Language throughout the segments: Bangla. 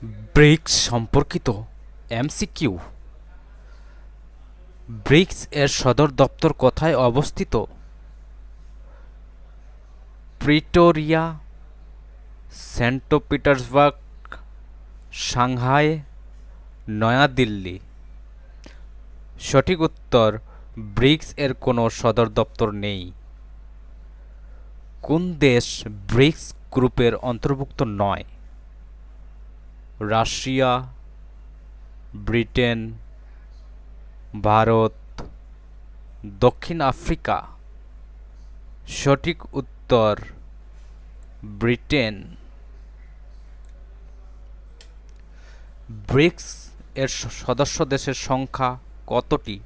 ব্রিক্স সম্পর্কিত এমসিকিউ। ব্রিক্স এর সদর দপ্তর কোথায় অবস্থিত? Pretoria, Saint Petersburg, Shanghai, New Delhi. সঠিক উত্তর, ব্রিক্স এর কোনো সদর দপ্তর নেই। কোন দেশ ব্রিক্স গ্রুপের অন্তর্ভুক্ত নয়? রাশিয়া, ব্রিটেন, ভারত, দক্ষিণ আফ্রিকা। সঠিক উত্তর, ব্রিটেন। ব্রিক্স এর সদস্য দেশের সংখ্যা কতটি?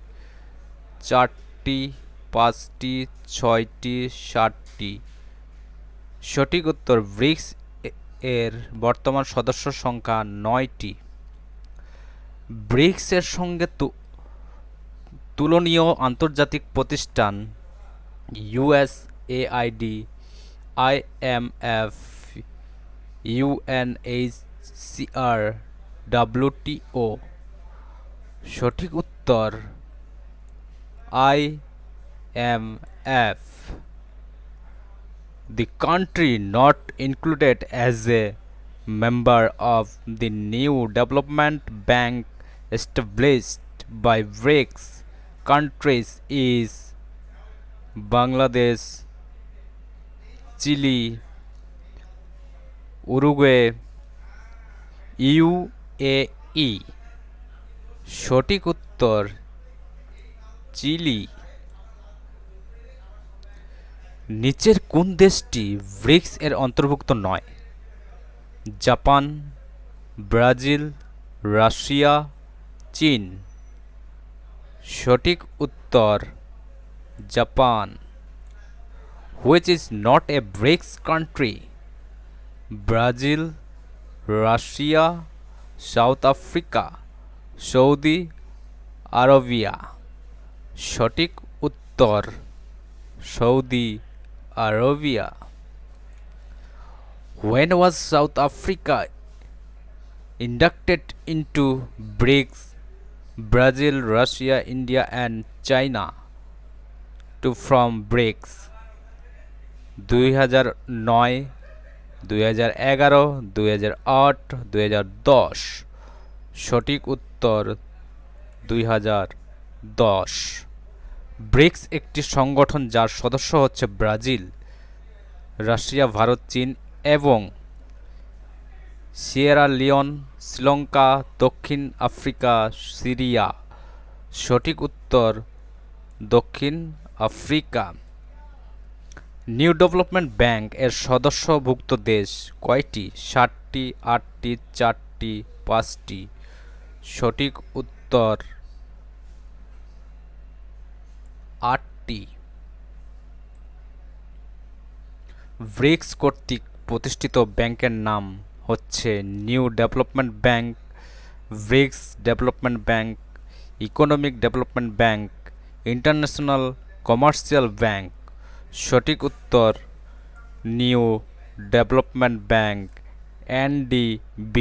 4টি, 5টি, 6টি, 7টি। সঠিক উত্তর, ব্রিক্স এর বর্তমান সদস্য সংখ্যা 9টি। ব্রিক্স এর সঙ্গে তুলনীয় আন্তর্জাতিক প্রতিষ্ঠান ইউএসএআইডি, আইএমএফ, ইউএনএইচসিআর, ডব্লিউটিও। সঠিক উত্তর, IMF. The country not included as a member of the new development bank established by BRICS countries is Bangladesh, Chile, Uruguay, UAE. সঠিক উত্তর, চিলি। নিচের কোন দেশটি ব্রিক্স এর অন্তর্ভুক্ত নয়? জাপান, ব্রাজিল, রাশিয়া, চীন। সঠিক উত্তর, Japan. Which is not a BRICS country? Brazil, Russia, South Africa, Saudi Arabia. সঠিক উত্তর, Saudi Arabia. When was South Africa inducted into BRICS? Brazil, Russia, India and China to from BRICS? 2009, 2011, 2008, 2010। সঠিক উত্তর, 2010। ব্রিক্স একটি সংগঠন যার সদস্য হচ্ছে ব্রাজিল, রাশিয়া, ভারত, চীন এবং সিয়েরা লিওন, শ্রীলঙ্কা, দক্ষিণ আফ্রিকা, সিরিয়া। সঠিক উত্তর, দক্ষিণ আফ্রিকা। নিউ ডেভেলপমেন্ট ব্যাংক এর সদস্যভুক্ত দেশ কয়টি? 7টি, 8টি, 4টি, 5টি। সঠিক উত্তর, 8টি। ব্রিক্স কর্তৃক প্রতিষ্ঠিত ব্যাংকের নাম হচ্ছে new development bank, BRICS development bank, economic development bank, international commercial bank. সঠিক উত্তর, নিউ ডেভেলপমেন্ট ব্যাংক, NDB।